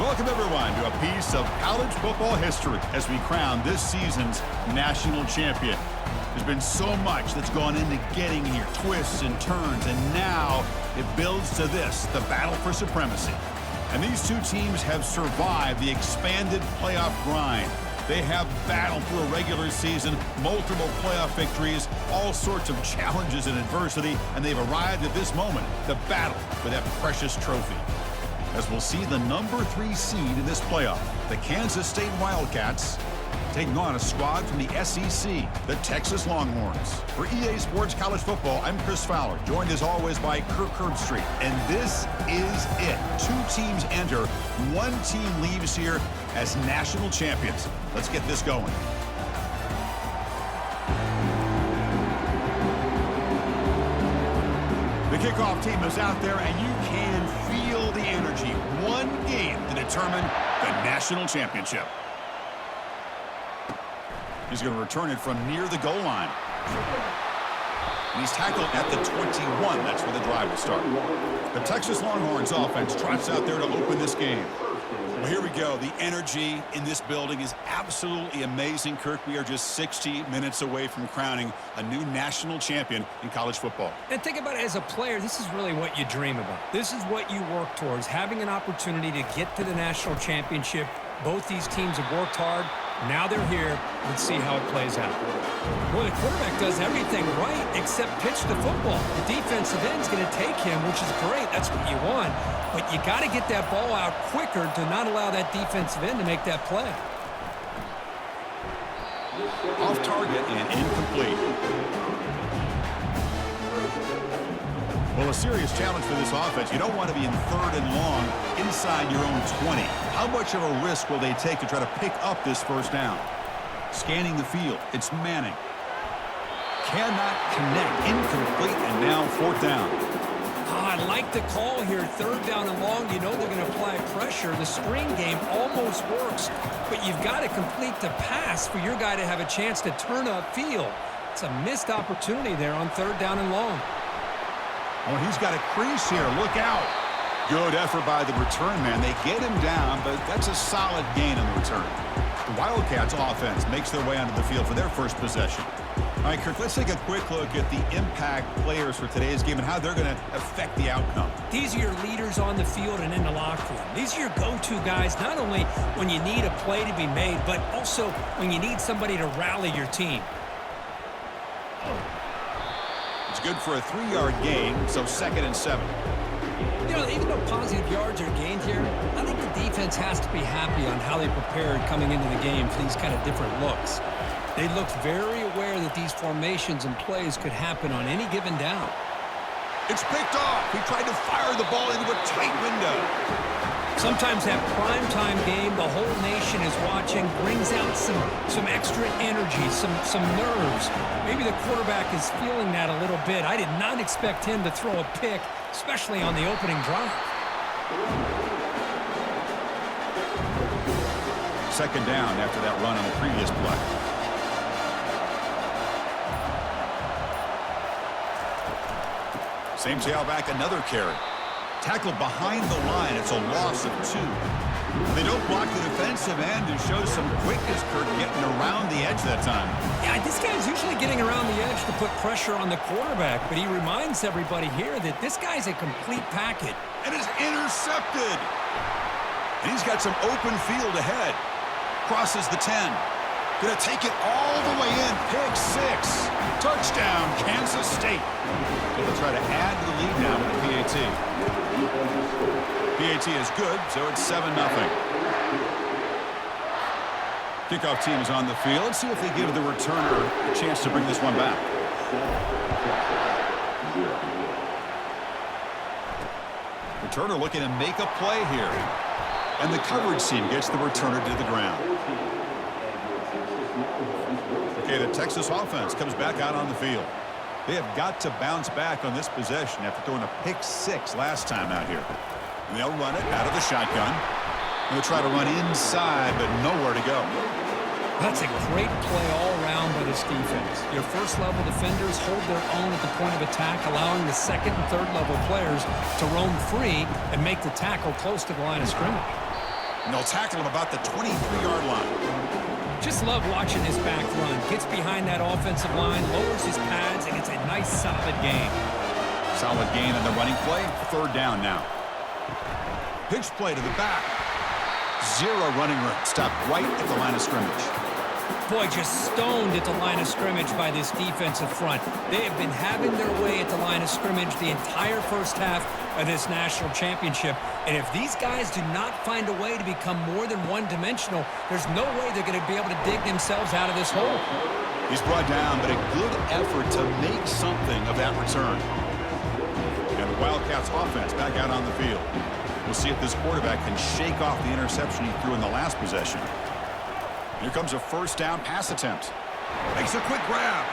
Welcome, everyone, to a piece of college football history as we crown this season's national champion. There's been so much that's gone into getting here, twists and turns, and now it builds to this, the battle for supremacy. And these two teams have survived the expanded playoff grind. They have battled through a regular season, multiple playoff victories, all sorts of challenges and adversity, and they've arrived at this moment, the battle for that precious trophy. As we'll see the number 3 seed in this playoff, the Kansas State Wildcats, taking on a squad from the SEC, the Texas Longhorns. For EA Sports College Football, I'm Chris Fowler, joined as always by Kirk Herbstreit. And this is it. 2 teams enter, 1 team leaves here as national champions. Let's get this going. The kickoff team is out there, and you can feel the energy. 1 game to determine the national championship. He's going to return it from near the goal line. And he's tackled at the 21. That's where the drive will start. The Texas Longhorns offense trots out there to open this game. Well, here we go. The energy in this building is absolutely amazing, Kirk. We are just 60 minutes away from crowning a new national champion in college football. And think about it, as a player, this is really what you dream about. This is what you work towards, having an opportunity to get to the national championship. Both these teams have worked hard. Now they're here. Let's see how it plays out. Well, the quarterback does everything right except pitch the football. The defensive end's going to take him, which is great. That's what you want. But you got to get that ball out quicker to not allow that defensive end to make that play. Off target and incomplete. Well, a serious challenge for this offense. You don't want to be in 3rd and long inside your own 20. How much of a risk will they take to try to pick up this first down? Scanning the field. It's Manning. Cannot connect. Incomplete, and now 4th down. I like the call here. 3rd down and long. You know they're going to apply pressure. The screen game almost works, but you've got to complete the pass for your guy to have a chance to turn upfield. It's a missed opportunity there on 3rd down and long. Oh, he's got a crease here. Look out. Good effort by the return man. They get him down, but that's a solid gain on the return. The Wildcats offense makes their way onto the field for their first possession. All right, Kirk, let's take a quick look at the impact players for today's game and how they're going to affect the outcome. These are your leaders on the field and in the locker room. These are your go-to guys, not only when you need a play to be made, but also when you need somebody to rally your team. It's good for a 3-yard gain, so 2nd and 7. You know, even though positive yards are gained here, I think the defense has to be happy on how they prepared coming into the game for these kind of different looks. They looked very aware that these formations and plays could happen on any given down. It's picked off. He tried to fire the ball into a tight window. Sometimes that primetime game, the whole nation is watching, brings out some extra energy, some nerves. Maybe the quarterback is feeling that a little bit. I did not expect him to throw a pick, especially on the opening drive. 2nd down after that run on the previous play. Same tailback, another carry. Tackled behind the line. It's a loss of 2. They don't block the defensive end and show some quickness, Kirk, getting around the edge that time. Yeah, this guy's usually getting around the edge to put pressure on the quarterback, but he reminds everybody here that this guy's a complete package. And is intercepted. And he's got some open field ahead. Crosses the 10. Gonna take it all the way in. Pick 6. Touchdown, Kansas State. They'll try to add to the lead now with the PAT. PAT is good, so it's 7-0. Kickoff team is on the field. Let's see if they give the returner a chance to bring this one back. Returner looking to make a play here. And the coverage team gets the returner to the ground. Okay, the Texas offense comes back out on the field. They have got to bounce back on this possession after throwing a pick 6 last time out here. And they'll run it out of the shotgun. They'll try to run inside, but nowhere to go. That's a great play all around by this defense. Your first-level defenders hold their own at the point of attack, allowing the second and third-level players to roam free and make the tackle close to the line of scrimmage. And they'll tackle him about the 23-yard line. Just love watching this back run. Gets behind that offensive line, lowers his pads, and gets a nice, solid gain. Solid gain on the running play. Third down now. Pitch play to the back. Zero running room. Stopped right at the line of scrimmage. Boy, just stoned at the line of scrimmage by this defensive front. They have been having their way at the line of scrimmage the entire first half of this national championship. And if these guys do not find a way to become more than one-dimensional, there's no way they're going to be able to dig themselves out of this hole. He's brought down, but a good effort to make something of that return. And the Wildcats offense back out on the field. We'll see if this quarterback can shake off the interception he threw in the last possession. Here comes a first down pass attempt. Makes a quick grab.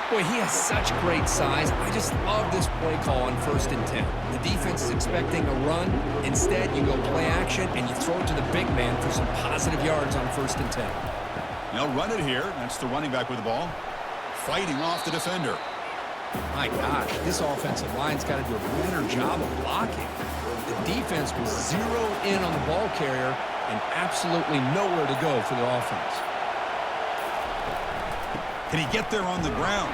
Boy, he has such great size. I just love this play call on 1st and 10. The defense is expecting a run. Instead, you go play action, and you throw it to the big man for some positive yards on 1st and 10. They'll run it here. That's the running back with the ball. Fighting off the defender. My gosh, this offensive line's got to do a better job of blocking. The defense was zeroed in on the ball carrier and absolutely nowhere to go for the offense. Can he get there on the ground?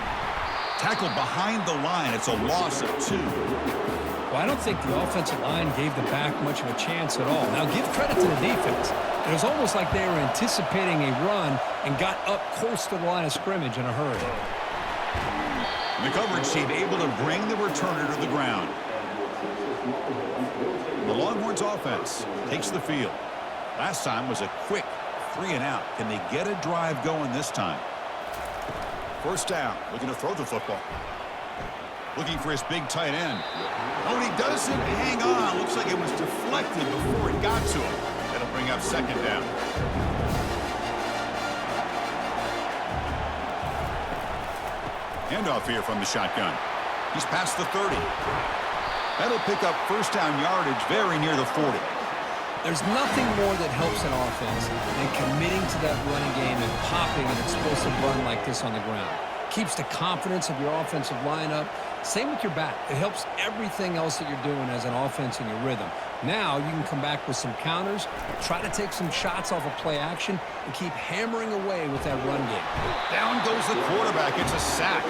Tackled behind the line. It's a loss of 2. Well, I don't think the offensive line gave the back much of a chance at all. Now, give credit to the defense. It was almost like they were anticipating a run and got up close to the line of scrimmage in a hurry. The coverage team able to bring the returner to the ground. The Longhorns offense takes the field. Last time was a quick 3-and-out. Can they get a drive going this time? First down, looking to throw the football. Looking for his big tight end. Oh, and he doesn't hang on. Looks like it was deflected before it got to him. That'll bring up second down. Handoff here from the shotgun. He's past the 30. That'll pick up first down yardage very near the 40. There's nothing more that helps an offense than committing to that running game and popping an explosive run like this on the ground. Keeps the confidence of your offensive lineup. Same with your back. It helps everything else that you're doing as an offense in your rhythm. Now you can come back with some counters, try to take some shots off of play action, and keep hammering away with that run game. Down goes the quarterback. It's a sack.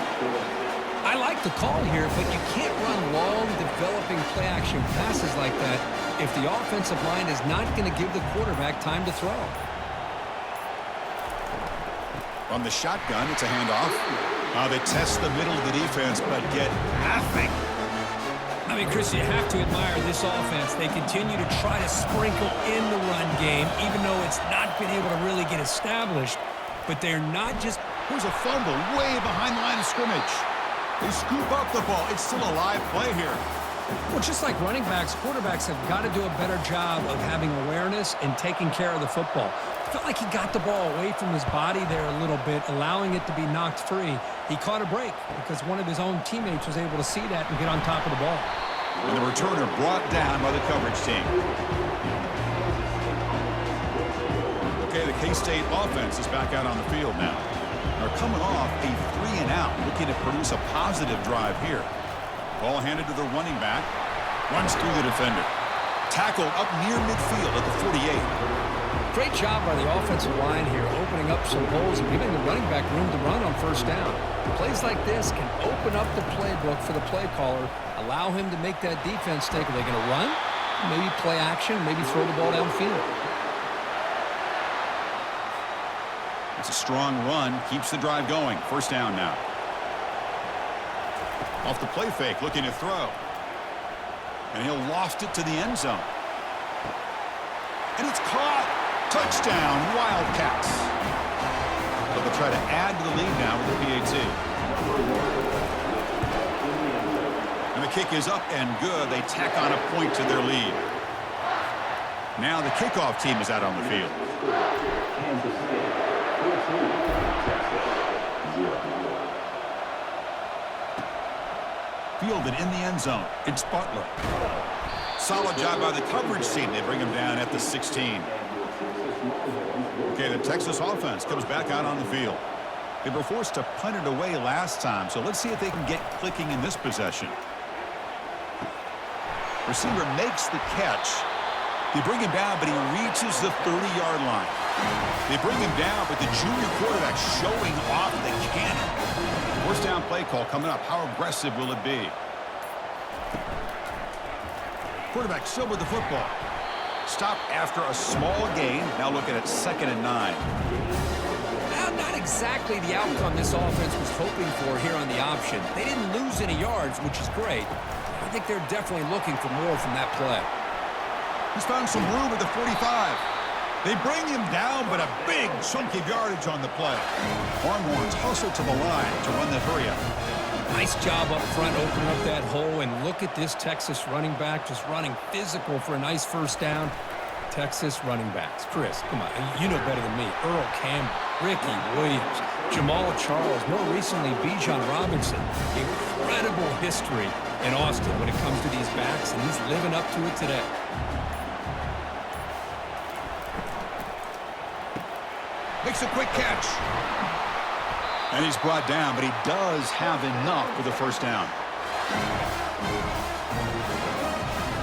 I like the call here, but you can't run long, developing play-action passes like that if the offensive line is not going to give the quarterback time to throw. From the shotgun, it's a handoff. They test the middle of the defense, but get nothing. I mean, Chris, you have to admire this offense. They continue to try to sprinkle in the run game, even though it's not been able to really get established. But they're not just... Here's a fumble way behind the line of scrimmage. They scoop up the ball. It's still a live play here. Well, just like running backs, quarterbacks have got to do a better job of having awareness and taking care of the football. I felt like he got the ball away from his body there a little bit, allowing it to be knocked free. He caught a break because one of his own teammates was able to see that and get on top of the ball. And the returner brought down by the coverage team. Okay, the K-State offense is back out on the field now. They're coming off a 3-and-out, looking to produce a positive drive here. Ball handed to the running back. Runs through the defender. Tackled up near midfield at the 48. Great job by the offensive line here, opening up some holes and giving the running back room to run on first down. Plays like this can open up the playbook for the play caller, allow him to make that defense think, are they going to run? Maybe play action, maybe throw the ball downfield. It's a strong run, keeps the drive going. First down now. Off the play fake, looking to throw. And he'll loft it to the end zone. And it's caught. Touchdown, Wildcats. So they'll try to add to the lead now with the PAT. And the kick is up and good. They tack on a point to their lead. Now the kickoff team is out on the field. Fielded in the end zone. It's Butler. Solid job by the coverage team. They bring him down at the 16. Okay, the Texas offense comes back out on the field. They were forced to punt it away last time, so let's see if they can get clicking in this possession. Receiver makes the catch, They bring him down, but he reaches the 30-yard line. They bring him down, but the junior quarterback showing off the cannon. First down play call coming up. How aggressive will it be? Quarterback still with the football. Stop after a small gain. Now looking at 2nd and 9. Well, not exactly the outcome this offense was hoping for here on the option. They didn't lose any yards, which is great. I think they're definitely looking for more from that play. He's found some room at the 45. They bring him down, but a big chunk of yardage on the play. Longhorns hustle to the line to run the hurry-up. Nice job up front opening up that hole, and look at this Texas running back just running physical for a nice first down. Texas running backs. Chris, come on, you know better than me. Earl Campbell, Ricky Williams, Jamal Charles, more recently Bijan Robinson. Incredible history in Austin when it comes to these backs, and he's living up to it today. Makes a quick catch. And he's brought down, but he does have enough for the first down.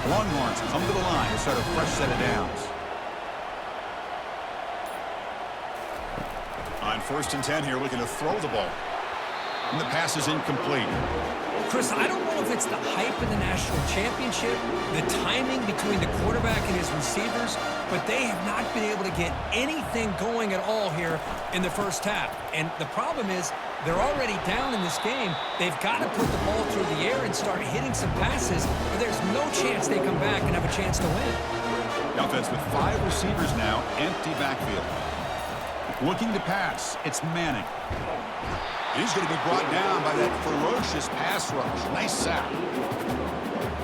Longhorns come to the line to start a fresh set of downs. On 1st and 10 here, looking to throw the ball. And the pass is incomplete. Chris, I don't know if it's the hype of the national championship, the timing between the quarterback and his receivers, but they have not been able to get anything going at all here in the first half. And the problem is they're already down in this game. They've got to put the ball through the air and start hitting some passes, or there's no chance they come back and have a chance to win. The offense with 5 receivers now, empty backfield. Looking to pass, it's Manning. He's going to be brought down by that ferocious pass rush. Nice sack.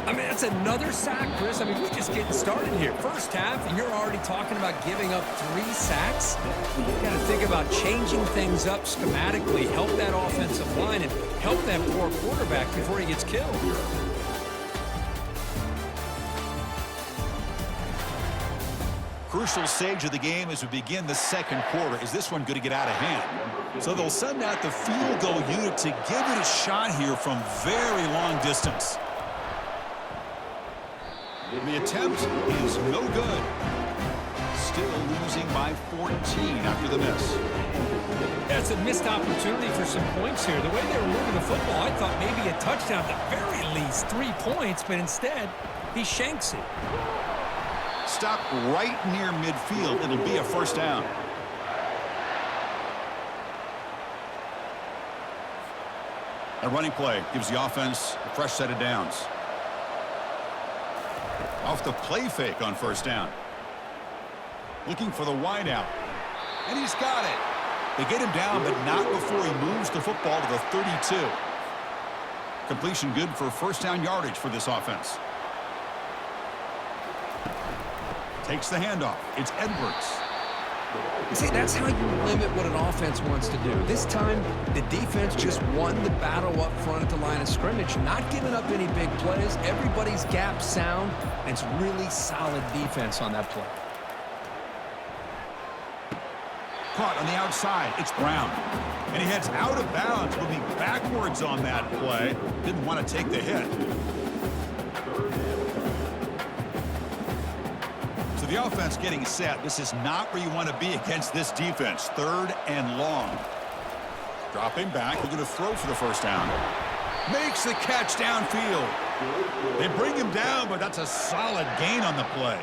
I mean, that's another sack, Chris. I mean, we're just getting started here. First half, and you're already talking about giving up 3 sacks. You've got to think about changing things up schematically, help that offensive line, and help that poor quarterback before he gets killed. Crucial stage of the game as we begin the second quarter. Is this one going to get out of hand? So they'll send out the field goal unit to give it a shot here from very long distance. The attempt is no good. Still losing by 14 after the miss. That's a missed opportunity for some points here. The way they were moving the football, I thought maybe a touchdown, at the very least 3 points, but instead he shanks it. Stop right near midfield. It'll be a first down. A running play gives the offense a fresh set of downs. Off the play fake on first down. Looking for the wideout. And he's got it. They get him down, but not before he moves the football to the 32. Completion good for first down yardage for this offense. Takes the handoff. It's Edwards. See, that's how you limit what an offense wants to do. This time, the defense just won the battle up front at the line of scrimmage, not giving up any big plays. Everybody's gap sound, and it's really solid defense on that play. Caught on the outside. It's Brown. And he heads out of bounds, moving backwards on that play. Didn't want to take the hit. So the offense getting set. This is not where you want to be against this defense. 3rd and long. Dropping back. We're going to throw for the first down. Makes the catch downfield. They bring him down, but that's a solid gain on the play.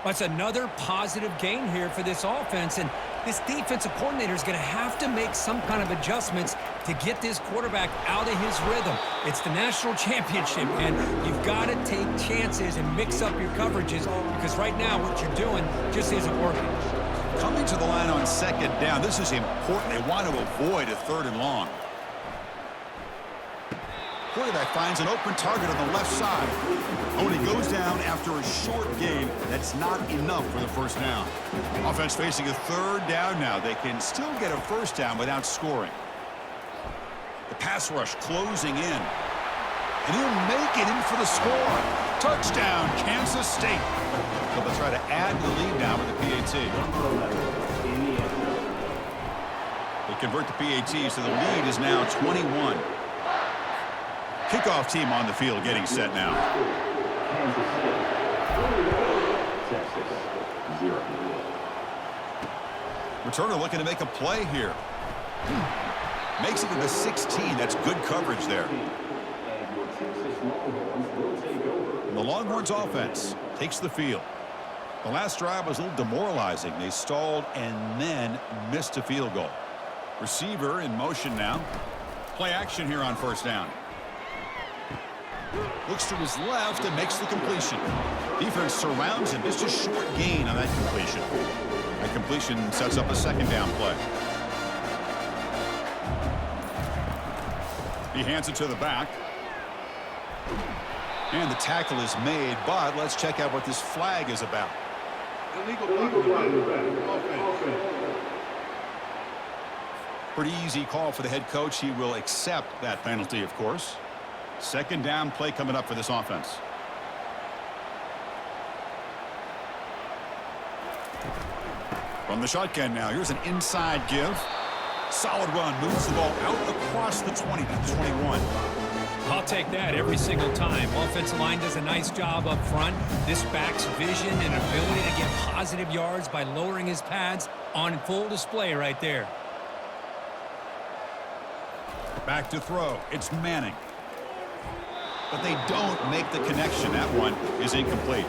That's another positive gain here for this offense, and this defensive coordinator is going to have to make some kind of adjustments to get this quarterback out of his rhythm. It's the national championship, and you've got to take chances and mix up your coverages, because right now what you're doing just isn't working. Coming to the line on 2nd down, this is important. They want to avoid a 3rd and long. Quarterback finds an open target on the left side. Oh, and he goes down after a short gain. That's not enough for the first down. Offense facing a 3rd down now. They can still get a first down without scoring. The pass rush closing in. And he'll make it in for the score. Touchdown, Kansas State. So they'll try to add to the lead now with the PAT. They convert the PAT, so the lead is now 21. Kickoff team on the field getting set now. Returner looking to make a play here. Makes it to the 16. That's good coverage there. And the Longhorns offense takes the field. The last drive was a little demoralizing. They stalled and then missed a field goal. Receiver in motion now. Play action here on first down. Looks to his left and makes the completion. Defense surrounds him. Just a short gain on that completion. That completion sets up a second down play. He hands it to the back. And the tackle is made, but let's check out what this flag is about. Illegal blocking. Pretty easy call for the head coach. He will accept that penalty, of course. Second down play coming up for this offense. From the shotgun now, here's an inside give. Solid run, moves the ball out across the 20 to the 21. I'll take that every single time. Offensive line does a nice job up front. This back's vision and ability to get positive yards by lowering his pads on full display right there. Back to throw. It's Manning. But they don't make the connection. That one is incomplete.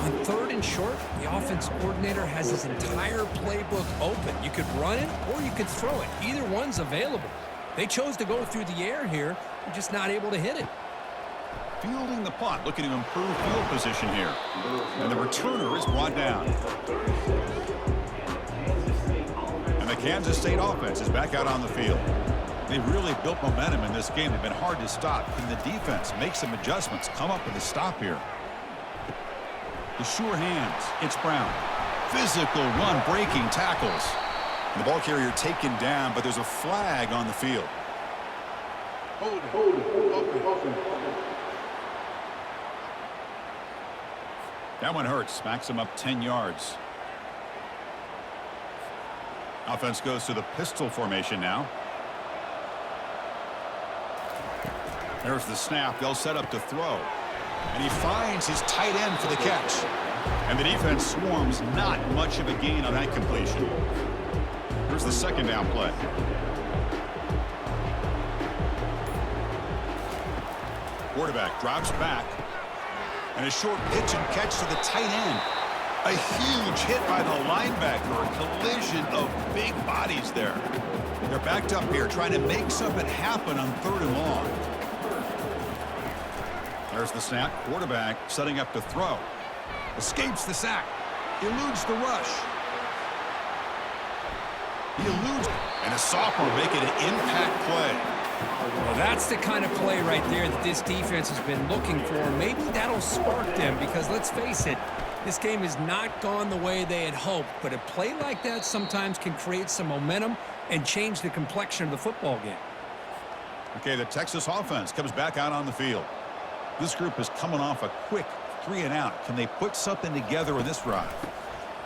On third and short, the offense coordinator has his entire playbook open. You could run it or you could throw it. Either one's available. They chose to go through the air here. They're just not able to hit it. Fielding the punt, looking to improve field position here. And the returner is brought down. And the Kansas State offense is back out on the field. They've really built momentum in this game. They've been hard to stop. Can the defense make some adjustments, come up with a stop here? The sure hands. It's Brown. Physical run, breaking tackles. And the ball carrier taken down, but there's a flag on the field. Hold it. That one hurts. Backs him up 10 yards. Offense goes to the pistol formation now. There's the snap. They'll set up to throw. And he finds his tight end for the catch. And the defense swarms. Not much of a gain on that completion. Here's the second down play. Quarterback drops back. And a short pitch and catch to the tight end. A huge hit by the linebacker. A collision of big bodies there. They're backed up here trying to make something happen on third and long. There's the snap. Quarterback setting up to throw. Escapes the sack. Eludes the rush. He eludes. And a sophomore making an impact play. Well, that's the kind of play right there that this defense has been looking for. Maybe that'll spark them because, let's face it, this game has not gone the way they had hoped. But a play like that sometimes can create some momentum and change the complexion of the football game. Okay, the Texas offense comes back out on the field. This group is coming off a quick 3-and-out. Can they put something together in this drive?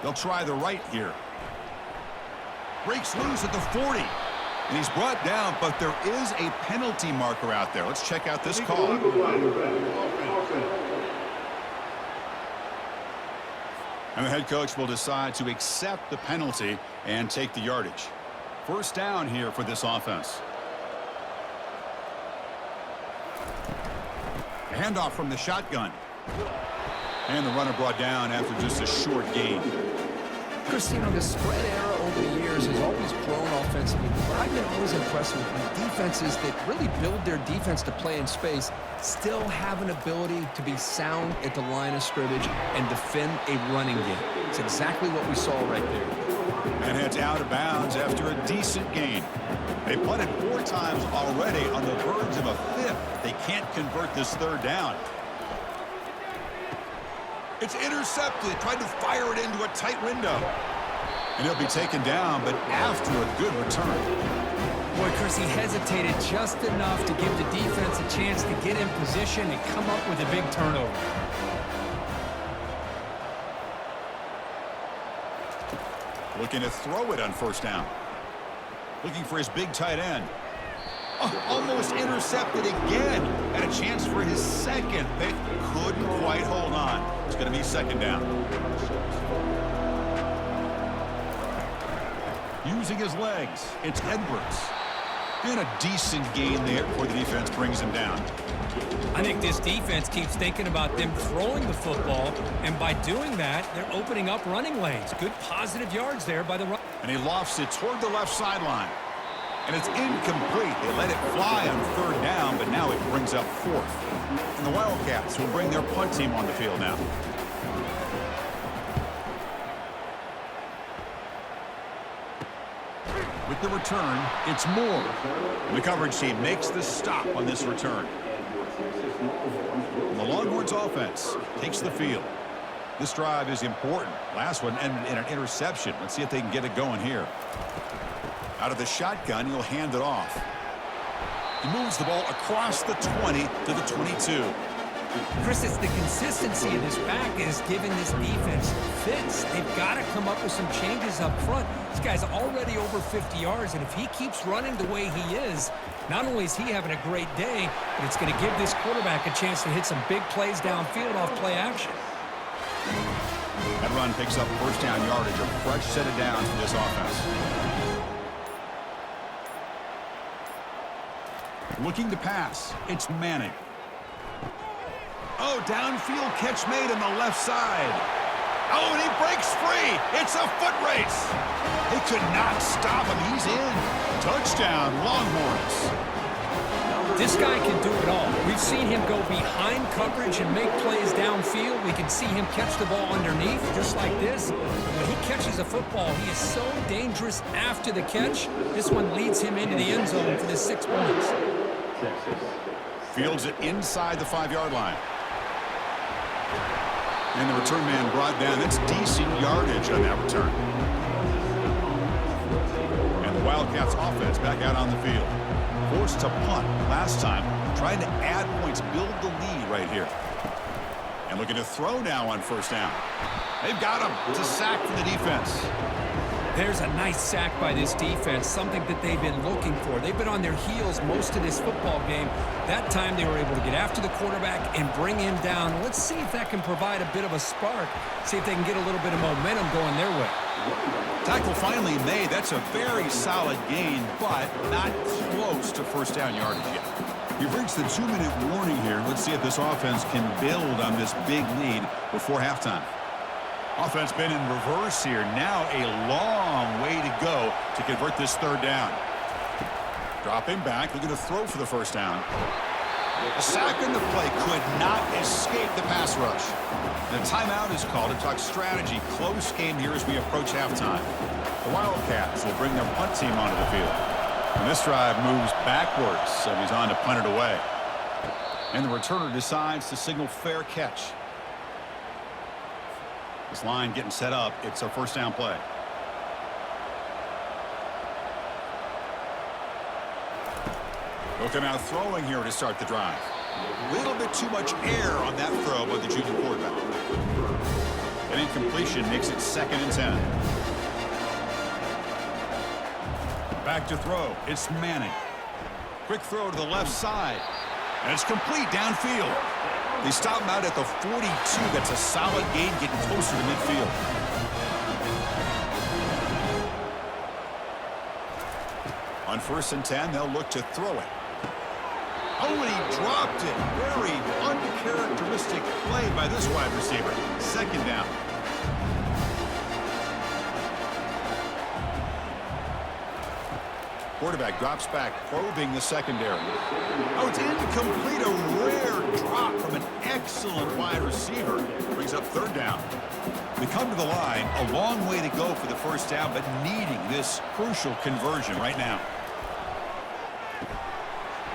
They'll try the right here. Breaks loose at the 40. And he's brought down, but there is a penalty marker out there. Let's check out this call. And the head coach will decide to accept the penalty and take the yardage. First down here for this offense. A handoff from the shotgun. And the runner brought down after just a short gain. Chris, you know, the spread era over the years has always grown offensively. But I've been always impressed with defenses that really build their defense to play in space, still have an ability to be sound at the line of scrimmage and defend a running game. It's exactly what we saw right there. And heads out of bounds after a decent gain. They punted 4 times already on the verge of a 5th. They can't convert this third down. It's intercepted. Tried to fire it into a tight window. And he'll be taken down, but after a good return. Boy, Chris, he hesitated just enough to give the defense a chance to get in position and come up with a big turnover. Looking to throw it on first down. Looking for his big tight end. Oh, almost intercepted again. Had a chance for his second. They couldn't quite hold on. It's going to be second down. Using his legs, it's Edwards. And a decent gain there before the defense brings him down. I think this defense keeps thinking about them throwing the football, and by doing that, they're opening up running lanes. Good positive yards there by the run. And he lofts it toward the left sideline. And it's incomplete. They let it fly on third down, but now it brings up fourth. And the Wildcats will bring their punt team on the field now. With the return, it's Moore. The coverage team makes the stop on this return. And the Longhorns offense takes the field. This drive is important. Last one ended in an interception. Let's see if they can get it going here. Out of the shotgun, he'll hand it off. He moves the ball across the 20 to the 22. Chris, it's the consistency of this back that has given this defense fits. They've got to come up with some changes up front. This guy's already over 50 yards, and if he keeps running the way he is, not only is he having a great day, but it's going to give this quarterback a chance to hit some big plays downfield off play action. That run picks up first down yardage, a fresh set of downs for this offense. Looking to pass, it's Manning. Oh, downfield catch made on the left side. Oh, and he breaks free. It's a foot race. They could not stop him. He's in. Touchdown, Longhorns. This guy can do it all. We've seen him go behind coverage and make plays downfield. We can see him catch the ball underneath, just like this. When he catches a football, he is so dangerous after the catch. This one leads him into the end zone for the 6 points. Fields it inside the 5-yard line. And the return man brought down. That's decent yardage on that return. And the Wildcats offense back out on the field. Forced to punt last time. Trying to add points, build the lead right here. And looking to throw now on first down. They've got him. It's a sack for the defense. There's a nice sack by this defense, something that they've been looking for. They've been on their heels most of this football game. That time they were able to get after the quarterback and bring him down. Let's see if that can provide a bit of a spark. See if they can get a little bit of momentum going their way. Tackle finally made. That's a very solid gain, but not close to first down yardage yet. We've reached the 2-minute warning here. Let's see if this offense can build on this big lead before halftime. Offense been in reverse here. Now a long way to go to convert this third down. Dropping back, looking to throw for the first down. A sack in the play could not escape the pass rush. The timeout is called to talk strategy. Close game here as we approach halftime. The Wildcats will bring their punt team onto the field. And this drive moves backwards, so he's on to punt it away. And the returner decides to signal fair catch. This line getting set up. It's a first down play. Both are now throwing here to start the drive. A little bit too much air on that throw by the junior quarterback. An incompletion makes it 2nd and 10. Back to throw. It's Manning. Quick throw to the left side. And it's complete downfield. They stop him out at the 42. That's a solid gain, getting closer to midfield. On 1st and 10, they'll look to throw it. Oh, and he dropped it. Very uncharacteristic play by this wide receiver. 2nd down. Quarterback drops back, probing the secondary. Oh, it's incomplete. A rare drop from an excellent wide receiver. Brings up 3rd down. We come to the line, a long way to go for the first down, but needing this crucial conversion right now.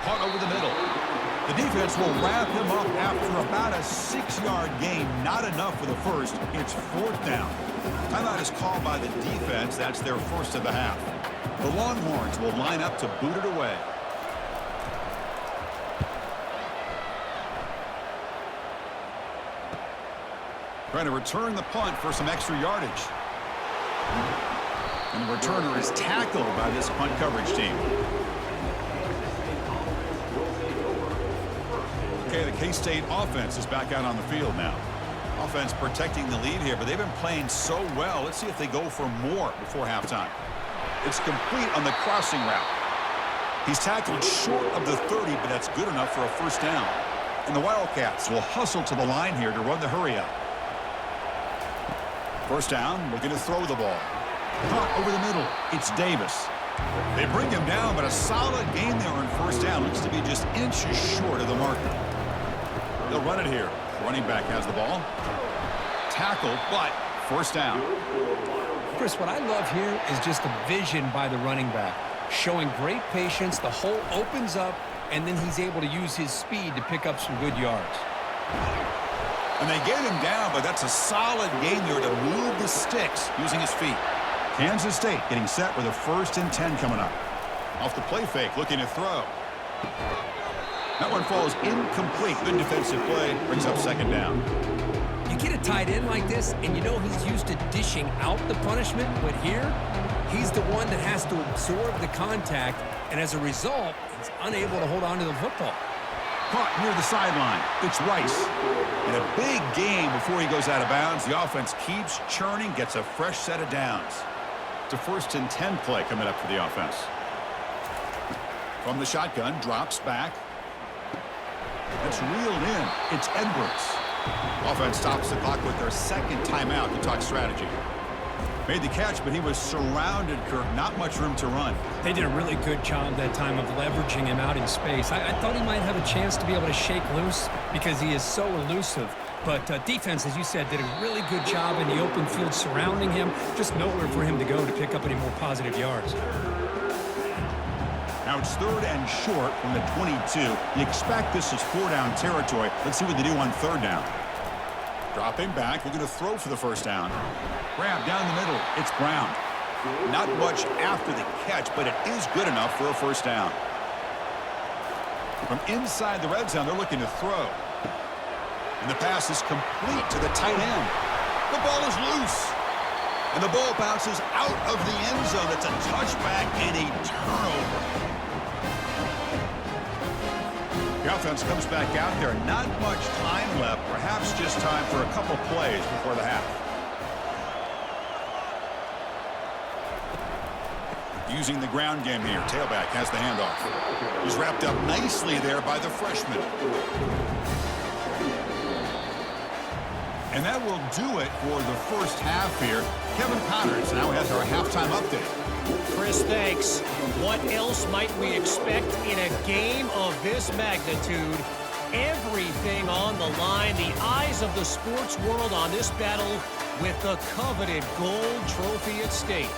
Caught over the middle. The defense will wrap him up after about a 6-yard gain. Not enough for the first. It's 4th down. Timeout is called by the defense. That's their first of the half. The Longhorns will line up to boot it away. Trying to return the punt for some extra yardage. And the returner is tackled by this punt coverage team. Okay, the K-State offense is back out on the field now. Offense protecting the lead here, but they've been playing so well. Let's see if they go for more before halftime. It's complete on the crossing route. He's tackled short of the 30, but that's good enough for a first down. And the Wildcats will hustle to the line here to run the hurry up. First down, looking to throw the ball. Caught over the middle. It's Davis. They bring him down, but a solid game there on first down. Looks to be just inches short of the marker. They'll run it here. Running back has the ball. Tackled, but first down. Chris, what I love here is just the vision by the running back. Showing great patience, the hole opens up, and then he's able to use his speed to pick up some good yards. And they get him down, but that's a solid game there to move the sticks using his feet. Kansas State getting set with a 1st and 10 coming up. Off the play fake, looking to throw. That one falls incomplete. Good defensive play, brings up second down. You get a tight end like this, and you know he's used to dishing out the punishment, but here, he's the one that has to absorb the contact, and as a result, he's unable to hold on to the football. Caught near the sideline. It's Rice. In a big game before he goes out of bounds, the offense keeps churning, gets a fresh set of downs. It's a 1st and 10 play coming up for the offense. From the shotgun, drops back. That's reeled in. It's Edwards. Offense stops the clock with their second timeout to talk strategy. Made the catch, but he was surrounded, Kirk. Not much room to run. They did a really good job that time of leveraging him out in space. I thought he might have a chance to be able to shake loose because he is so elusive. But defense, as you said, did a really good job in the open field surrounding him. Just nowhere for him to go to pick up any more positive yards. Now it's 3rd and short from the 22. You expect this is 4-down territory. Let's see what they do on 3rd down. Dropping back, looking to throw for the first down. Grab down the middle. It's Brown. Not much after the catch, but it is good enough for a first down. From inside the red zone, they're looking to throw. And the pass is complete to the tight end. The ball is loose. And the ball bounces out of the end zone. It's a touchback and a turnover. The offense comes back out there. Not much time left. Perhaps just time for a couple plays before the half. Using the ground game here. Tailback has the handoff. He's wrapped up nicely there by the freshman. And that will do it for the first half here. Kevin Connors now has our halftime update. Chris, thanks. What else might we expect in a game of this magnitude? Everything on the line. The eyes of the sports world on this battle with the coveted gold trophy at stake.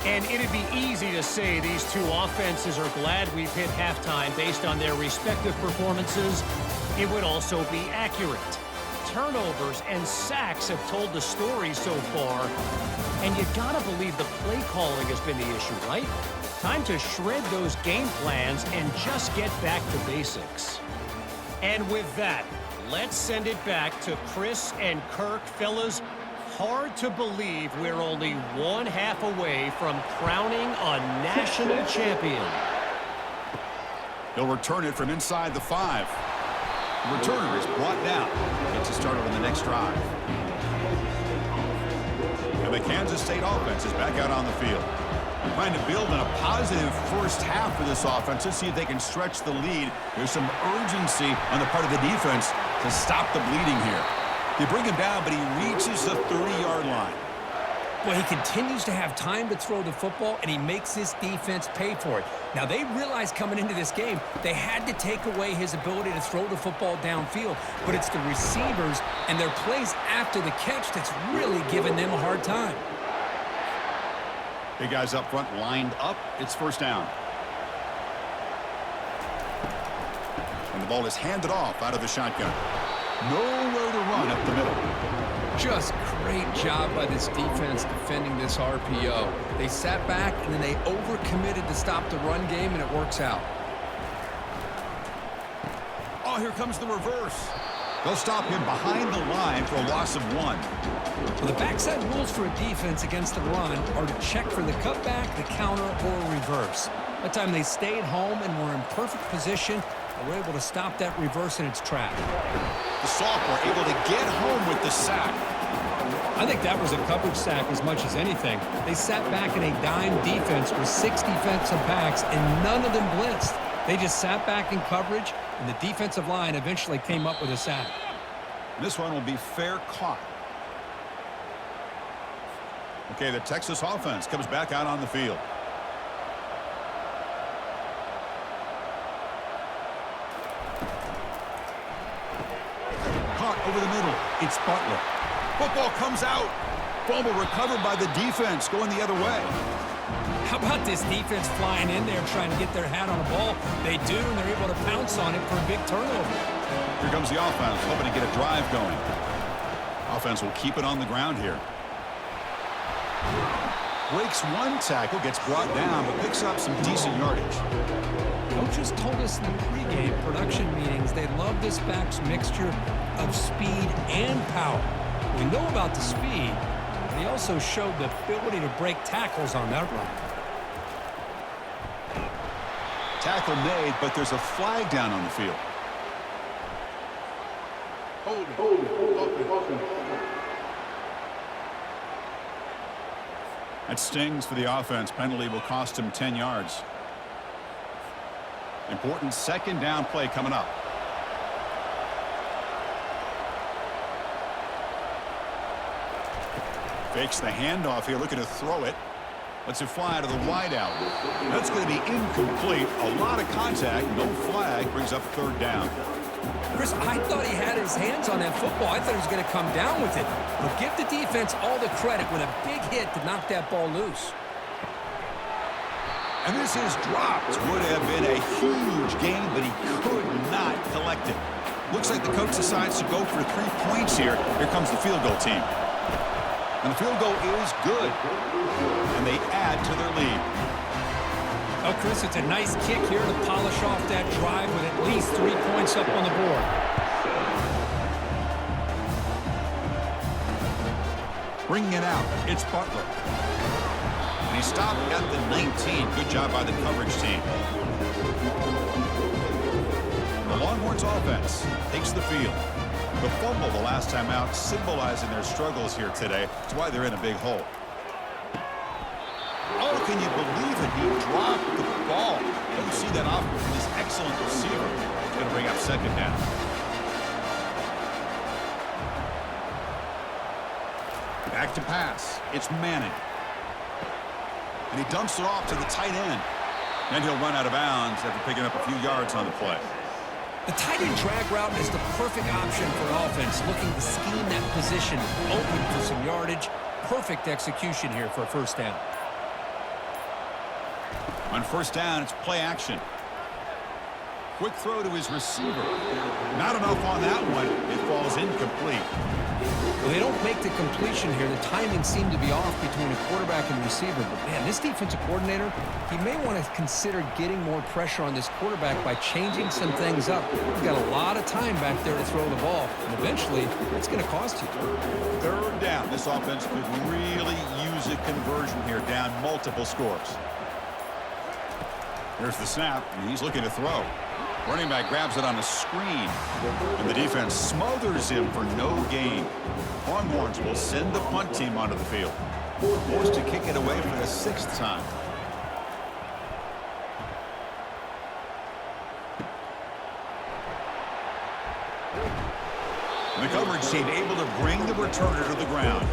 And it'd be easy to say these two offenses are glad we've hit halftime based on their respective performances. It would also be accurate. Turnovers and sacks have told the story so far. And you gotta believe the play calling has been the issue, right? Time to shred those game plans and just get back to basics. And with that, let's send it back to Chris and Kirk. Fellas, hard to believe we're only one half away from crowning a national champion. He'll return it from inside the 5. The returner is brought down. Gets it started on the next drive. And the Kansas State offense is back out on the field. Trying to build on a positive first half for this offense. Let's see if they can stretch the lead. There's some urgency on the part of the defense to stop the bleeding here. They bring him down, but he reaches the 30-yard line. Well, he continues to have time to throw the football, and he makes his defense pay for it. Now, they realized coming into this game they had to take away his ability to throw the football downfield, but it's the receivers and their plays after the catch that's really giving them a hard time. Big guys up front lined up. It's first down. And the ball is handed off out of the shotgun. Nowhere to run up the middle. Just great job by this defense defending this RPO. They sat back, and then they overcommitted to stop the run game, and it works out. Oh, here comes the reverse. They'll stop him behind the line for a loss of 1. Well, the backside rules for a defense against the run are to check for the cutback, the counter, or reverse. That time they stayed home and were in perfect position, They were able to stop that reverse in its track. The sophomore able to get home with the sack. I think that was a coverage sack as much as anything. They sat back in a dime defense with 6 defensive backs, and none of them blitzed. They just sat back in coverage, and the defensive line eventually came up with a sack. This one will be fair caught. Okay, the Texas offense comes back out on the field. Caught over the middle. It's Butler. Football comes out. Fumble recovered by the defense going the other way. How about this defense flying in there trying to get their hat on the ball? They do, and they're able to pounce on it for a big turnover. Here comes the offense, hoping to get a drive going. Offense will keep it on the ground here. Breaks one tackle, gets brought down, but picks up some decent yardage. Coaches told us in the pregame production meetings they love this back's mixture of speed and power. We know about the speed, but he also showed the ability to break tackles on that run. Tackle made, but there's a flag down on the field. Holding. That stings for the offense. Penalty will cost him 10 yards. Important second down play coming up. Fakes the handoff here, looking to throw it. Lets it fly out of the wideout. That's going to be incomplete. A lot of contact, no flag, brings up third down. Chris, I thought he had his hands on that football. I thought he was going to come down with it. But give the defense all the credit with a big hit to knock that ball loose. And this is dropped. Would have been a huge gain, but he could not collect it. Looks like the coach decides to go for 3 points here. Here comes the field goal team. And the field goal is good. And they add to their lead. Oh, Chris, it's a nice kick here to polish off that drive with at least 3 points up on the board. Bringing it out, it's Butler. And he stopped at the 19. Good job by the coverage team. The Longhorns offense takes the field. The fumble the last time out, symbolizing their struggles here today. That's why they're in a big hole. Oh, can you believe it? He dropped the ball. Don't see that often from this excellent receiver. He's going to bring up second down. Back to pass. It's Manning. And he dumps it off to the tight end. And he'll run out of bounds after picking up a few yards on the play. The tight end drag route is the perfect option for an offense looking to scheme that position open for some yardage. Perfect execution here for a first down. On first down, it's play action. Quick throw to his receiver. Not enough on that one. It falls incomplete. Well, they don't make the completion here. The timing seemed to be off between a quarterback and receiver. But, man, this defensive coordinator, he may want to consider getting more pressure on this quarterback by changing some things up. He's got a lot of time back there to throw the ball. And eventually, it's going to cost you. Third down. This offense could really use a conversion here, down multiple scores. Here's the snap, and he's looking to throw. Running back grabs it on a screen, and the defense smothers him for no gain. Longhorns will send the punt team onto the field. Wants to kick it away for the 6th time. And the coverage team able to bring the returner to the ground.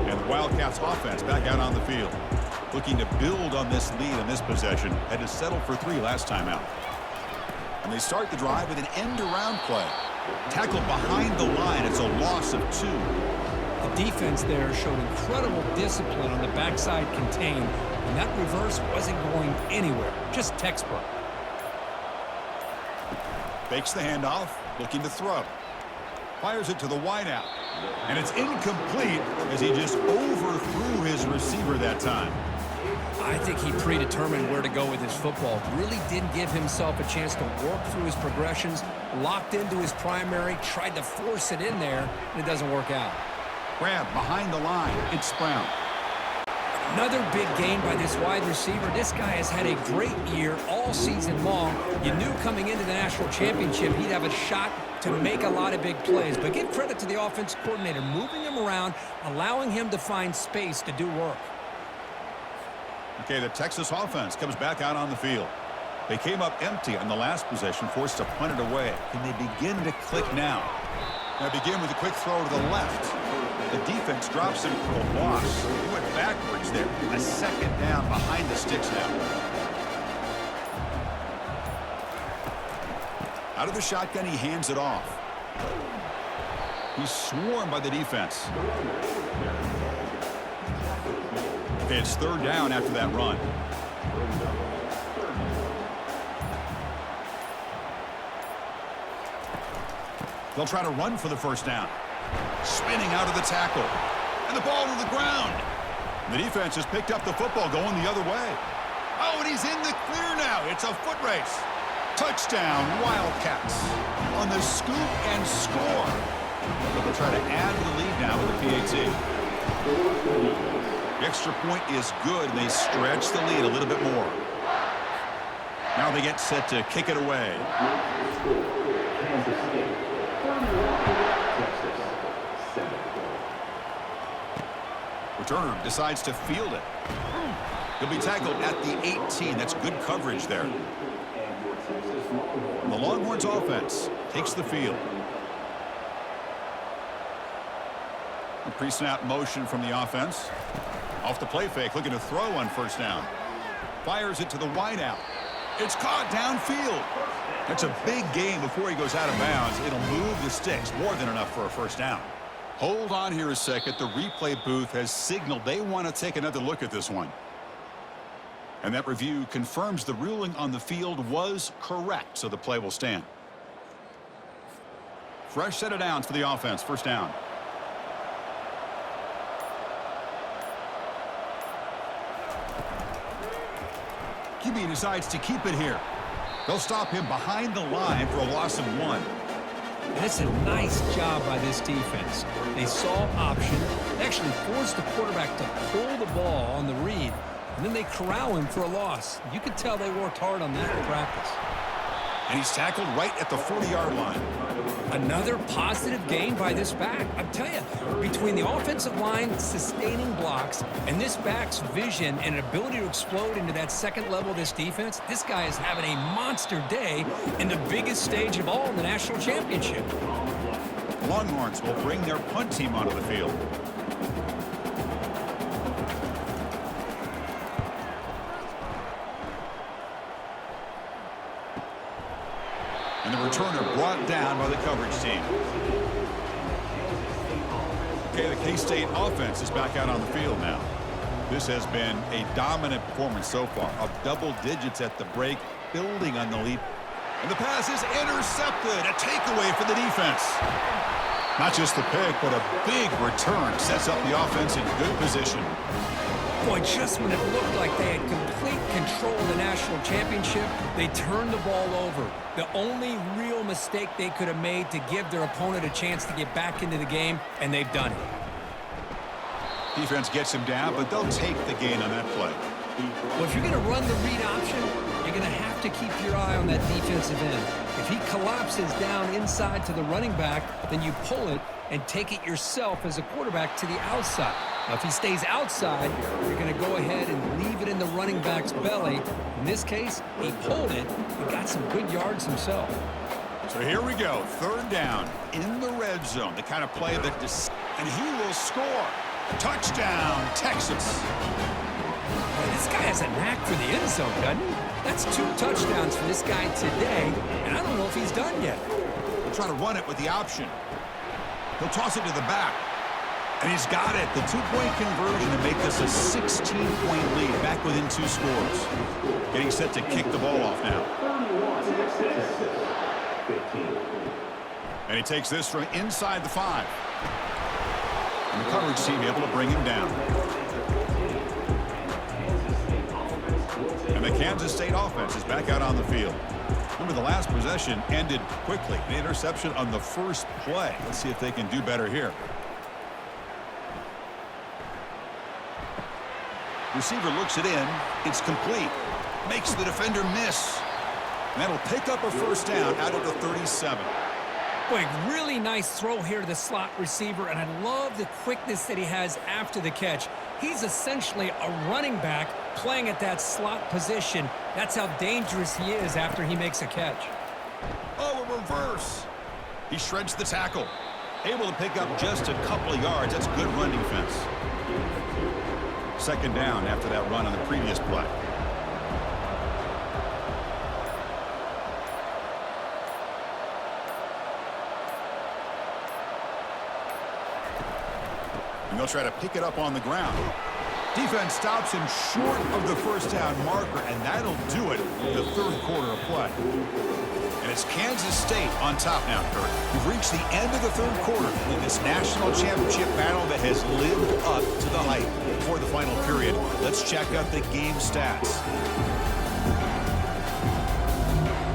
And the Wildcats offense back out on the field. Looking to build on this lead in this possession. Had to settle for 3 last time out. And they start the drive with an end-around play. Tackled behind the line. It's a loss of 2. The defense there showed incredible discipline on the backside contain. And that reverse wasn't going anywhere. Just textbook. Fakes the handoff. Looking to throw. Fires it to the wideout. And it's incomplete as he just overthrew his receiver that time. I think he predetermined where to go with his football. Really didn't give himself a chance to work through his progressions. Locked into his primary, tried to force it in there, and it doesn't work out. Grab behind the line. It's Brown. Another big gain by this wide receiver. This guy has had a great year all season long. You knew coming into the national championship he'd have a shot to make a lot of big plays. But give credit to the offense coordinator, moving him around, allowing him to find space to do work. Okay, the Texas offense comes back out on the field. They came up empty on the last possession, forced to punt it away. Can they begin to click now? Now begin with a quick throw to the left. The defense drops him for a loss. He went backwards there. A second down behind the sticks now. Out of the shotgun, he hands it off. He's swarmed by the defense. It's third down after that run. They'll try to run for the first down. Spinning out of the tackle. And the ball to the ground. The defense has picked up the football going the other way. Oh, and he's in the clear now. It's a foot race. Touchdown, Wildcats. On the scoop and score. They'll try to add to the lead now with the PAT. The extra point is good, and they stretch the lead a little bit more. Now they get set to kick it away. Returner decides to field it. He'll be tackled at the 18. That's good coverage there. The Longhorns offense takes the field. A pre-snap motion from the offense. Off the play fake, looking to throw on first down. Fires it to the wideout. It's caught downfield. That's a big gain before he goes out of bounds. It'll move the sticks, more than enough for a first down. Hold on here a second. The replay booth has signaled they want to take another look at this one. And that review confirms the ruling on the field was correct, so the play will stand. Fresh set of downs for the offense. First down. QB decides to keep it here. They'll stop him behind the line for a loss of 1. And it's a nice job by this defense. They saw option. They actually forced the quarterback to pull the ball on the read, and then they corral him for a loss. You could tell they worked hard on that in practice. And he's tackled right at the 40-yard line. Another positive gain by this back. I tell you, between the offensive line sustaining blocks and this back's vision and ability to explode into that second level of this defense, this guy is having a monster day in the biggest stage of all in the national championship. Longhorns will bring their punt team onto the field. And the returner brought down by the coverage team. Okay, the K-State offense is back out on the field now. This has been a dominant performance so far, of double digits at the break, building on the lead. And the pass is intercepted, a takeaway for the defense. Not just the pick, but a big return sets up the offense in good position. Boy, just when it looked like they had complete control of the national championship, they turned the ball over. The only real mistake they could have made to give their opponent a chance to get back into the game, and they've done it. Defense gets him down, but they'll take the gain on that play. Well, if you're going to run the read option, you're going to have to keep your eye on that defensive end. If he collapses down inside to the running back, then you pull it and take it yourself as a quarterback to the outside. Now, if he stays outside, you're going to go ahead and leave it in the running back's belly. In this case, he pulled it and got some good yards himself. So here we go, third down in the red zone, the kind of play that and he will score. Touchdown, Texas. Boy, this guy has a knack for the end zone, doesn't he? That's 2 touchdowns for this guy today, and I don't know if he's done yet. He'll try to run it with the option. He'll toss it to the back. And he's got it. The 2-point conversion to make this a 16-point lead, back within 2 scores. Getting set to kick the ball off now. And he takes this from inside the 5. And the coverage team able to bring him down. And the Kansas State offense is back out on the field. Remember, the last possession ended quickly. An interception on the first play. Let's see if they can do better here. Receiver looks it in. It's complete. Makes the defender miss. And that'll pick up a first down out of the 37. Boy, really nice throw here to the slot receiver, and I love the quickness that he has after the catch. He's essentially a running back playing at that slot position. That's how dangerous he is after he makes a catch. Oh, a reverse. He shreds the tackle. Able to pick up just a couple of yards. That's good run defense. Second down after that run on the previous play. And they'll try to pick it up on the ground. Defense stops him short of the first down marker, and that'll do it in the third quarter of play. And it's Kansas State on top now, Kurt. We've reached the end of the third quarter in this national championship battle that has lived up to the hype. Before the final period, let's check out the game stats.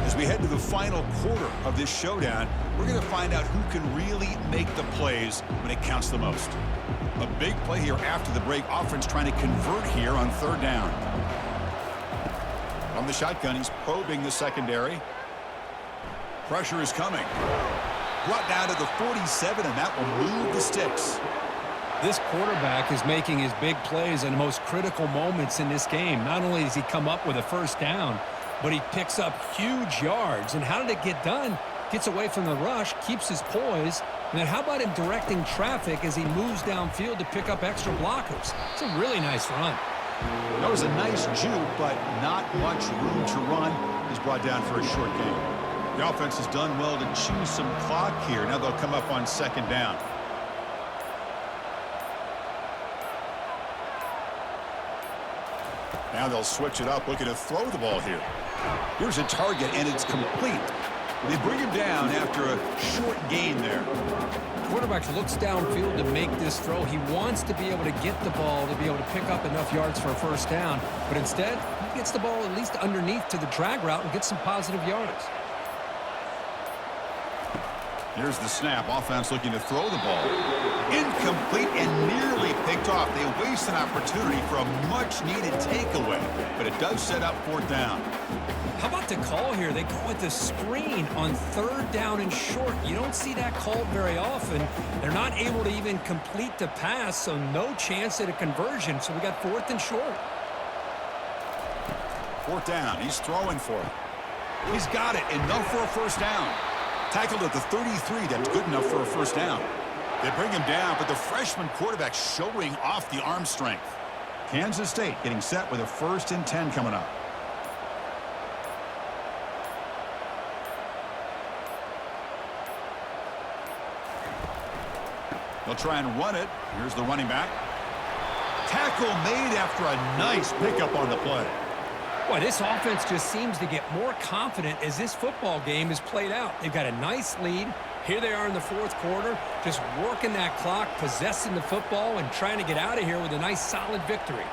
As we head to the final quarter of this showdown, we're going to find out who can really make the plays when it counts the most. A big play here after the break. Offense trying to convert here on third down. On the shotgun, he's probing the secondary. Pressure is coming. Brought down to the 47, and that will move the sticks. This quarterback is making his big plays in the most critical moments in this game. Not only does he come up with a first down, but he picks up huge yards. And how did it get done? Gets away from the rush, keeps his poise, and then how about him directing traffic as he moves downfield to pick up extra blockers? It's a really nice run. That was a nice juke, but not much room to run. He's brought down for a short gain. The offense has done well to chew some clock here. Now they'll come up on second down. Now they'll switch it up, looking to throw the ball here. Here's a target, and it's complete. They bring him down after a short gain there. Quarterback looks downfield to make this throw. He wants to be able to get the ball to be able to pick up enough yards for a first down. But instead, he gets the ball at least underneath to the drag route and gets some positive yards. Here's the snap. Offense looking to throw the ball. Incomplete and nearly picked off. They waste an opportunity for a much-needed takeaway, but it does set up fourth down. How about the call here? They go with the screen on third down and short. You don't see that called very often. They're not able to even complete the pass, so no chance at a conversion. So we got fourth and short. Fourth down. He's throwing for it. He's got it. Enough for a first down. Tackled at the 33. That's good enough for a first down. They bring him down, but the freshman quarterback showing off the arm strength. Kansas State getting set with a 1st and 10 coming up. They'll try and run it. Here's the running back. Tackle made after a nice pickup on the play. Boy, this offense just seems to get more confident as this football game is played out. They've got a nice lead. Here they are in the fourth quarter, just working that clock, possessing the football, and trying to get out of here with a nice, solid victory.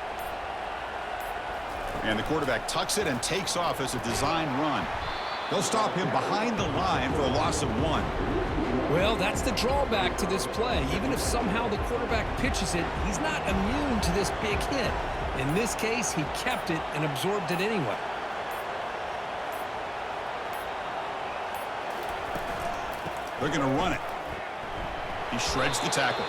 And the quarterback tucks it and takes off as a design run. They'll stop him behind the line for a loss of 1. Well, that's the drawback to this play. Even if somehow the quarterback pitches it, he's not immune to this big hit. In this case, he kept it and absorbed it anyway. They're going to run it. He shreds the tackle.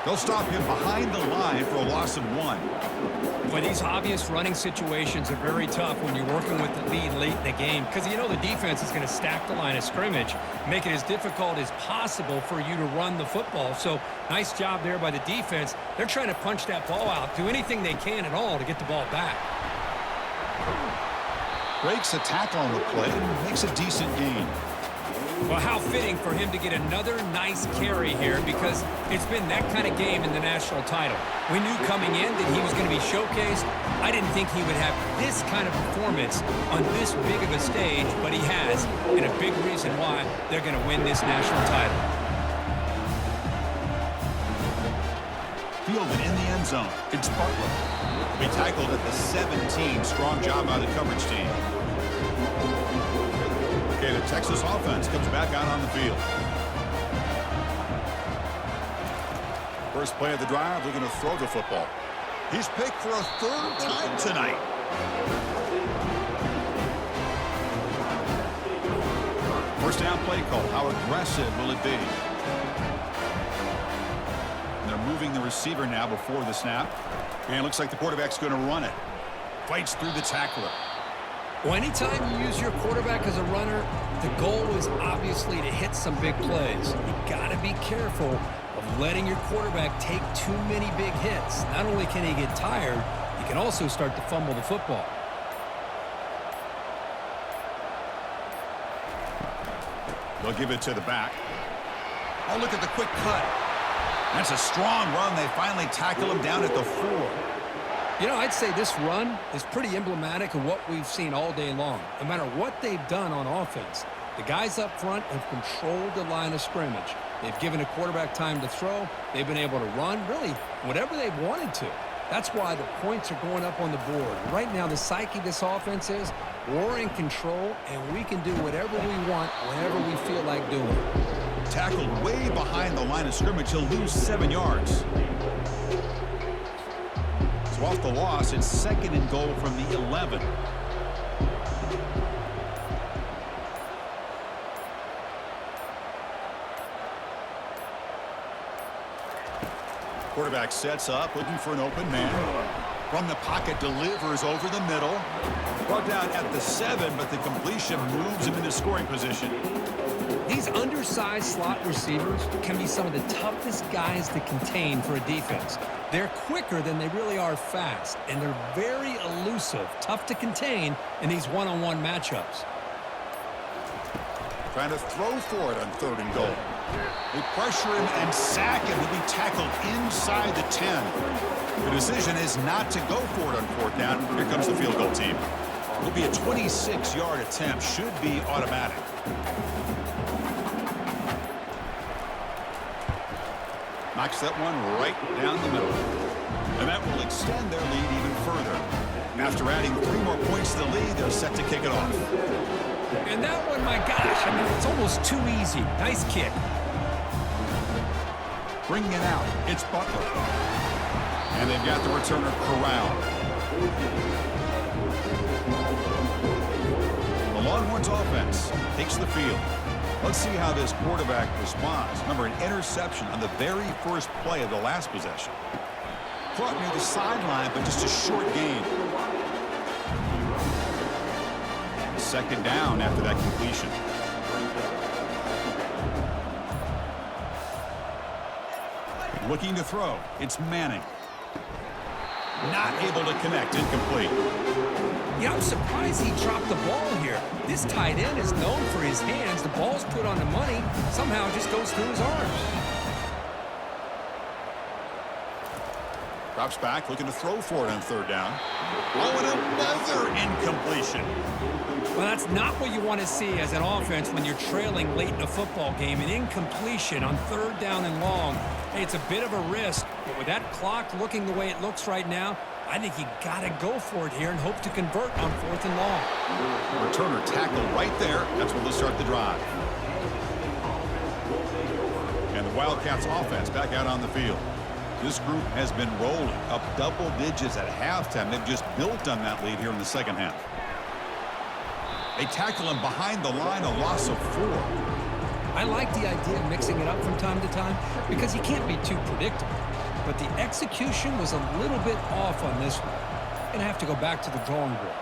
They'll stop him behind the line for a loss of 1. Boy, these obvious running situations are very tough when you're working with the lead late in the game because you know the defense is going to stack the line of scrimmage, make it as difficult as possible for you to run the football. So nice job there by the defense. They're trying to punch that ball out, do anything they can at all to get the ball back. Breaks a tackle on the play and makes a decent gain. Well, how fitting for him to get another nice carry here because it's been that kind of game in the national title. We knew coming in that he was going to be showcased. I didn't think he would have this kind of performance on this big of a stage, but he has, and a big reason why they're going to win this national title. Fielded in the end zone. It's Butler. He tackled at the 17. Strong job by the coverage team. Okay, the Texas offense comes back out on the field. First play of the drive, looking to throw the football. He's picked for a third time tonight. First down play call. How aggressive will it be? And they're moving the receiver now before the snap. And it looks like the quarterback's going to run it. Fights through the tackler. Well, anytime you use your quarterback as a runner, the goal is obviously to hit some big plays. You got to be careful of letting your quarterback take too many big hits. Not only can he get tired, he can also start to fumble the football. They'll give it to the back. Oh, look at the quick cut. That's a strong run. They finally tackle him down at the 4. You know, I'd say this run is pretty emblematic of what we've seen all day long. No matter what they've done on offense, the guys up front have controlled the line of scrimmage. They've given a quarterback time to throw. They've been able to run, really, whatever they've wanted to. That's why the points are going up on the board. Right now, the psyche of this offense is we're in control, and we can do whatever we want whenever we feel like doing it. Tackled way behind the line of scrimmage. He'll lose 7 yards. So off the loss, it's 2nd and goal from the 11. Quarterback sets up, looking for an open man. From the pocket, delivers over the middle. Brought down at the 7, but the completion moves him into scoring position. These undersized slot receivers can be some of the toughest guys to contain for a defense. They're quicker than they really are fast, and they're very elusive, tough to contain in these one-on-one matchups. Trying to throw for it on 3rd and goal. They pressure him and sack him. He'll be tackled inside the 10. The decision is not to go for it on 4th down. Here comes the field goal team. It'll be a 26-yard attempt. Should be automatic. Knocks that one right down the middle. And that will extend their lead even further. After adding 3 more points to the lead, they're set to kick it off. And that one, my gosh, I mean, it's almost too easy. Nice kick. Bringing it out, it's Butler. And they've got the returner corralled. The Longhorns offense takes the field. Let's see how this quarterback responds. Remember, an interception on the very first play of the last possession. Caught near the sideline, but just a short gain. 2nd down after that completion. Looking to throw. It's Manning. Not able to connect. Incomplete. Yeah, I'm surprised he dropped the ball here. This tight end is known for his hands. The ball's put on the money. Somehow it just goes through his arms. Drops back, looking to throw for it on 3rd down. Oh, and another incompletion. Well, that's not what you want to see as an offense when you're trailing late in a football game. An incompletion on 3rd down and long. Hey, it's a bit of a risk, but with that clock looking the way it looks right now, I think you got to go for it here and hope to convert on 4th and long. Returner tackled right there. That's where they'll start the drive. And the Wildcats offense back out on the field. This group has been rolling up double digits at halftime. They've just built on that lead here in the 2nd half. They tackle him behind the line, a loss of 4. I like the idea of mixing it up from time to time because you can't be too predictable. But the execution was a little bit off on this one. Going to have to go back to the drawing board.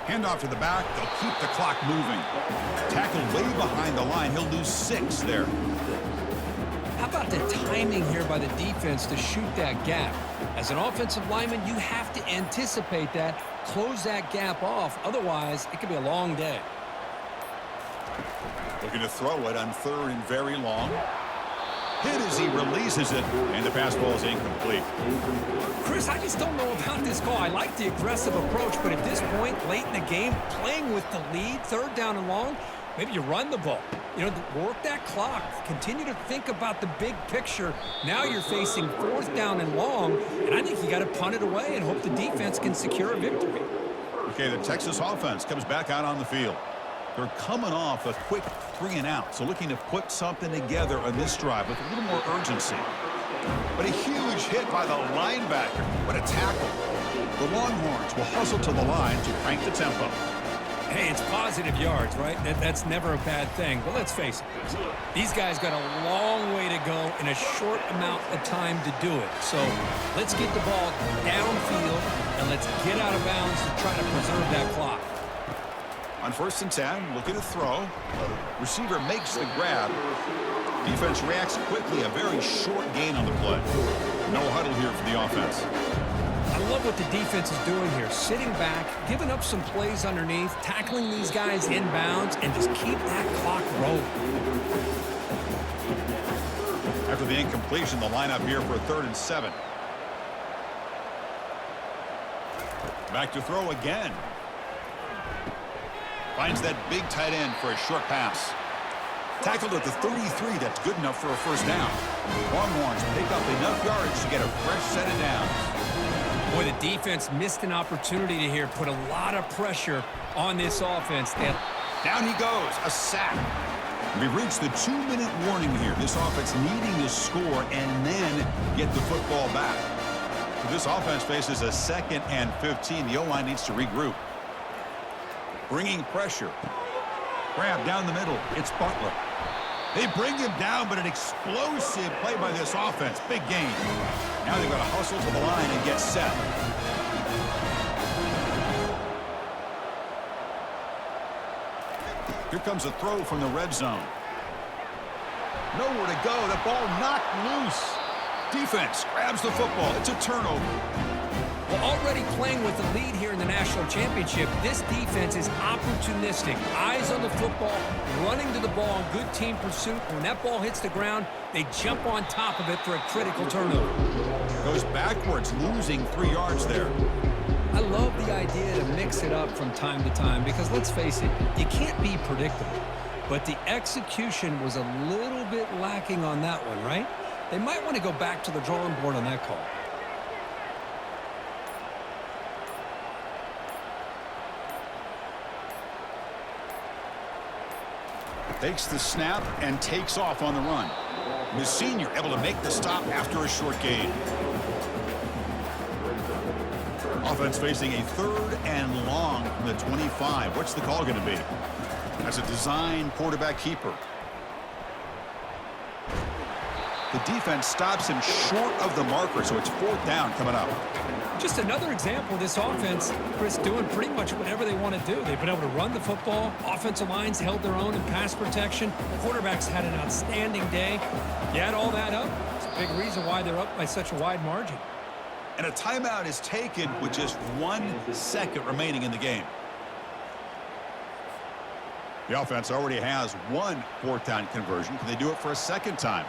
Handoff to the back. They'll keep the clock moving. Tackled way behind the line. He'll lose 6 there. How about the timing here by the defense to shoot that gap? As an offensive lineman, you have to anticipate that, close that gap off. Otherwise, it could be a long day. Looking to throw it on 3rd and very long. Hit as he releases it, and the pass ball is incomplete. Chris, I just don't know about this call. I like the aggressive approach, but at this point, late in the game, playing with the lead, 3rd down and long, maybe you run the ball. You know, work that clock. Continue to think about the big picture. Now you're facing 4th down and long, and I think you got to punt it away and hope the defense can secure a victory. Okay, the Texas offense comes back out on the field. They're coming off a quick 3 and out, so looking to put something together on this drive with a little more urgency. But a huge hit by the linebacker. What a tackle. The Longhorns will hustle to the line to crank the tempo. Hey, it's positive yards, right? That's never a bad thing. But let's face it, these guys got a long way to go in a short amount of time to do it. So let's get the ball downfield, and let's get out of bounds to try to preserve that clock. On 1st and 10, looking to throw. Receiver makes the grab. Defense reacts quickly. A very short gain on the play. No huddle here for the offense. I love what the defense is doing here. Sitting back, giving up some plays underneath, tackling these guys inbounds, and just keep that clock rolling. After the incompletion, the lineup here for a 3rd and 7. Back to throw again. Finds that big tight end for a short pass. Tackled at the 33. That's good enough for a 1st down. Longhorns pick up enough yardage to get a fresh set of downs. Boy, the defense missed an opportunity to here put a lot of pressure on this offense. Down he goes. A sack. We've reached the 2-minute warning here. This offense needing to score and then get the football back. So this offense faces a 2nd and 15. The O-line needs to regroup. Bringing pressure. Grab down the middle. It's Butler. They bring him down, but an explosive play by this offense. Big gain. Now they've got to hustle to the line and get set. Here comes a throw from the red zone. Nowhere to go. The ball knocked loose. Defense grabs the football. It's a turnover. Well, already playing with the lead here in the national championship, this defense is opportunistic. Eyes on the football, running to the ball in good team pursuit. When that ball hits the ground, they jump on top of it for a critical turnover. Goes backwards, losing 3 yards there. I love the idea to mix it up from time to time because, let's face it, you can't be predictable. But the execution was a little bit lacking on that one, right? They might want to go back to the drawing board on that call. Takes the snap and takes off on the run. The senior able to make the stop after a short gain. Offense facing a 3rd and long from the 25. What's the call going to be? As a design quarterback keeper. The defense stops him short of the marker, so it's 4th down coming up. Just another example of this offense, Chris, doing pretty much whatever they want to do. They've been able to run the football. Offensive lines held their own in pass protection. Quarterbacks had an outstanding day. You add all that up, it's a big reason why they're up by such a wide margin. And a timeout is taken with just 1 second remaining in the game. The offense already has 1 4th down conversion. Can they do it for a 2nd time?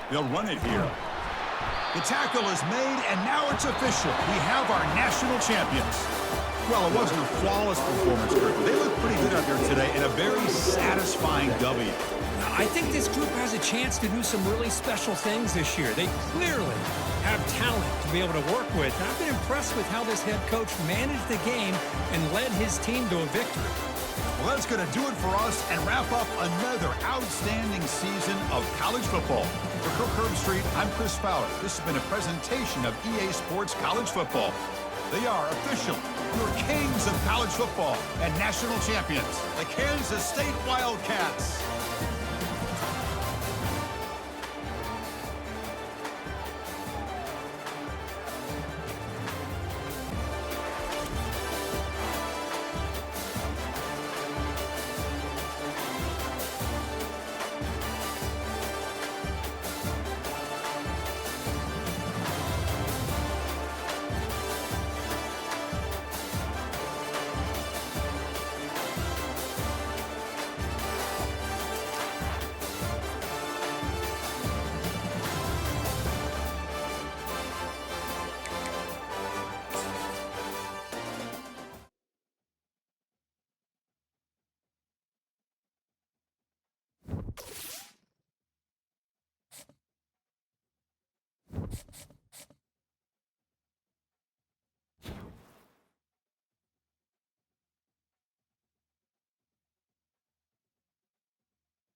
They'll run it here. The tackle is made, and now it's official. We have our national champions. Well, it wasn't a flawless performance, Kirk, but they look pretty good out there today in a very satisfying W. I think this group has a chance to do some really special things this year. They clearly have talent to be able to work with. And I've been impressed with how this head coach managed the game and led his team to a victory. Well, that's going to do it for us and wrap up another outstanding season of college football. For Kirk Herbstreit, I'm Chris Fowler. This has been a presentation of EA Sports College Football. They are official, your kings of college football and national champions, the Kansas State Wildcats. You